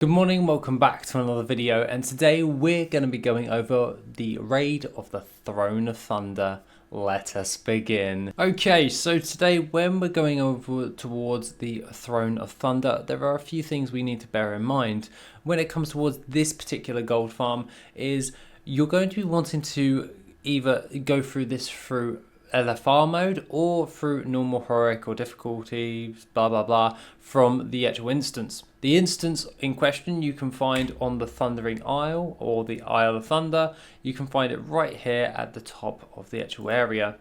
Good morning, welcome back to another video, and today we're going to be going over the raid of the Throne of Thunder. Let us begin. Okay, so today when we're going over towards the Throne of Thunder, there are a few things we need to bear in mind. When it comes towards this particular gold farm, is you're going to be wanting to either go through this through LFR mode or through normal heroic or difficulty, blah blah blah, from the actual instance. The instance in question you can find on the Thundering Isle or the Isle of Thunder. You can find it right here at the top of the actual area.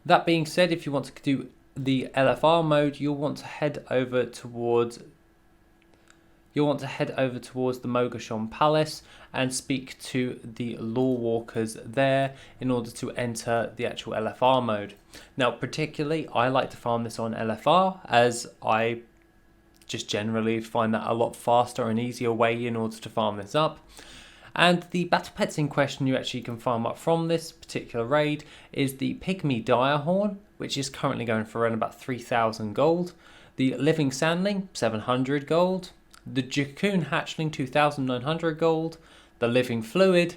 That being said, if you want to do the LFR mode, you'll want to head over towards the Mogashon Palace and speak to the Law Walkers there in order to enter the actual LFR mode. Now, particularly, I like to farm this on LFR as I just generally find that a lot faster and easier way in order to farm this up. And the battle pets in question you actually can farm up from this particular raid is the Pygmy Direhorn, which is currently going for around about 3,000 gold, the Living Sandling, 700 gold, the 𝐆𝐀𝐿 Hatchling, 2,900 gold, the Living Fluid,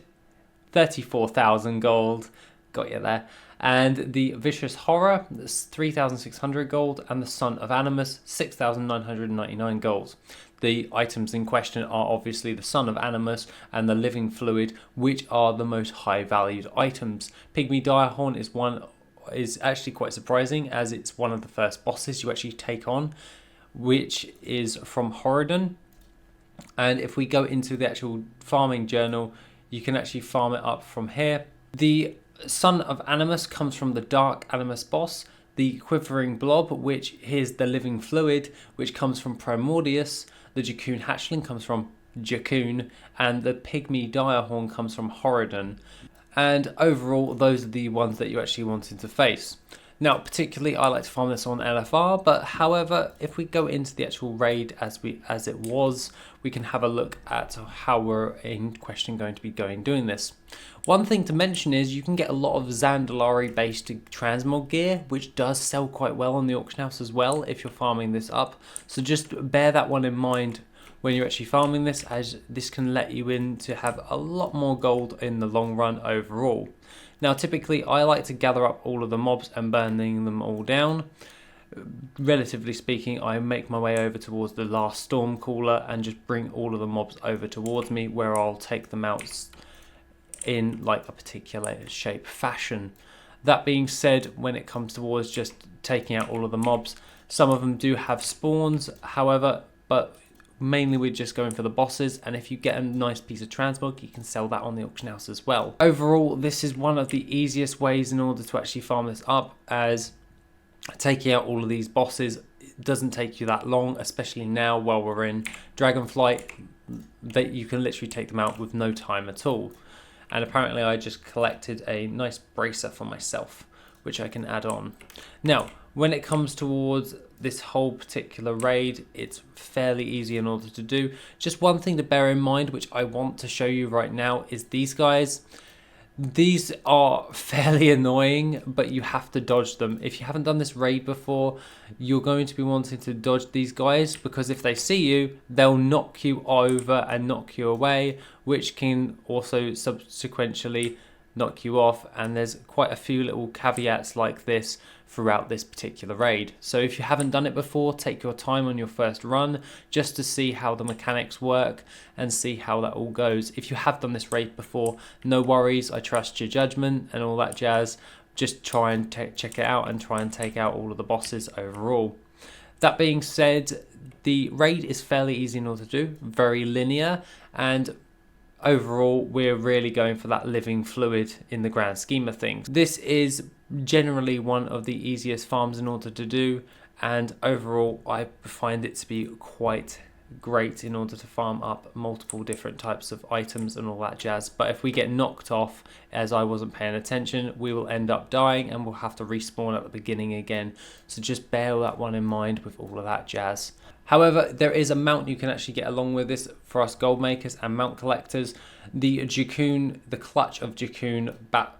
34,000 gold, got you there, and the Vicious Horror, 3,600 gold, and the Son of Animus, 6,999 gold. The items in question are obviously the Son of Animus and the Living Fluid, which are the most high valued items. Pygmy Direhorn is actually quite surprising, as it's one of the first bosses you actually take on, which is from Horadon. And if we go into the actual farming journal, you can actually farm it up from here. The Son of Animus comes from the Dark Animus boss, the Quivering Blob, which is the Living Fluid, which comes from Primordius, the 𝐆𝐀𝐿 Hatchling comes from 𝐆𝐀𝐿, and the Pygmy Direhorn comes from Horadon. And overall, those are the ones that you actually wanted to face. Now, particularly, I like to farm this on LFR, but however, if we go into the actual raid as it was, we can have a look at how we're in question going to be doing this. One thing to mention is you can get a lot of Zandalari-based transmog gear, which does sell quite well on the auction house as well if you're farming this up. So just bear that one in mind when you're actually farming this, as this can let you in to have a lot more gold in the long run overall. Now, typically, I like to gather up all of the mobs and burning them all down. Relatively speaking, I make my way over towards the last Stormcaller and just bring all of the mobs over towards me, where I'll take them out in like a particular shape fashion. That being said, when it comes towards just taking out all of the mobs, some of them do have spawns, however, but mainly we're just going for the bosses, and if you get a nice piece of transmog, you can sell that on the auction house as well. Overall, this is one of the easiest ways in order to actually farm this up, as taking out all of these bosses doesn't take you that long, especially now while we're in Dragonflight, that you can literally take them out with no time at all. And apparently I just collected a nice bracer for myself, which I can add on. Now, when it comes towards this whole particular raid, it's fairly easy in order to do. Just one thing to bear in mind, which I want to show you right now, is these guys. These are fairly annoying, but you have to dodge them. If you haven't done this raid before, you're going to be wanting to dodge these guys, because if they see you, they'll knock you over and knock you away, which can also subsequently knock you off. And there's quite a few little caveats like this throughout this particular raid. So if you haven't done it before, take your time on your first run just to see how the mechanics work and see how that all goes. If you have done this raid before, no worries, I trust your judgment and all that jazz. Just try and check it out and try and take out all of the bosses overall. That being said, the raid is fairly easy in order to do, very linear, and overall we're really going for that Living Fluid in the grand scheme of things. This is generally one of the easiest farms in order to do, and overall I find it to be quite great in order to farm up multiple different types of items and all that jazz. But if we get knocked off as I wasn't paying attention, we will end up dying and we'll have to respawn at the beginning again. So just bear that one in mind with all of that jazz. However, there is a mount you can actually get along with this for us gold makers and mount collectors. The 𝐆𝐀𝐿, the Clutch of 𝐆𝐀𝐿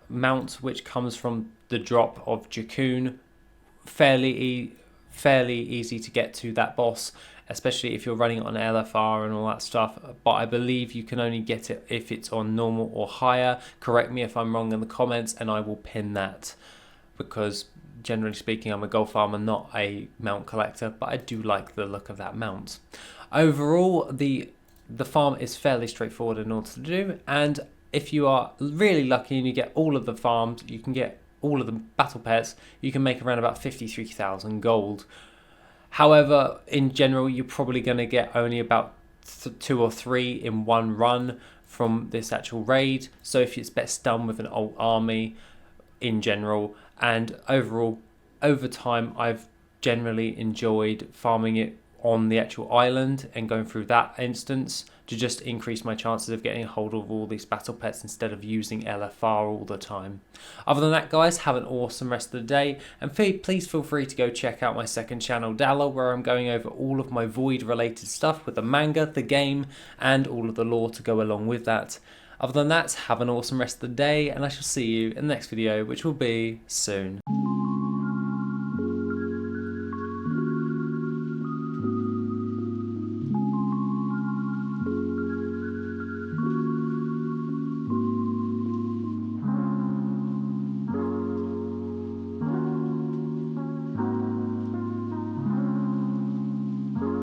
mount, which comes from the drop of 𝐆𝐀𝐿, fairly easy to get to that boss, especially if you're running it on LFR and all that stuff, but I believe you can only get it if it's on normal or higher. Correct me if I'm wrong in the comments and I will pin that, because generally speaking I'm a gold farmer, not a mount collector, but I do like the look of that mount. Overall, the farm is fairly straightforward in order to do, and if you are really lucky and you get all of the farms, you can get all of the battle pets, you can make around about 53,000 gold. However, in general, you're probably going to get only about 2 or 3 in one run from this actual raid. So if it's best done with an old army in general, and overall, over time, I've generally enjoyed farming it on the actual island and going through that instance to just increase my chances of getting a hold of all these battle pets instead of using LFR all the time. Other than that, guys, have an awesome rest of the day, and please feel free to go check out my second channel, Dalla, where I'm going over all of my Void related stuff with the manga, the game, and all of the lore to go along with that. Other than that, have an awesome rest of the day, and I shall see you in the next video, which will be soon.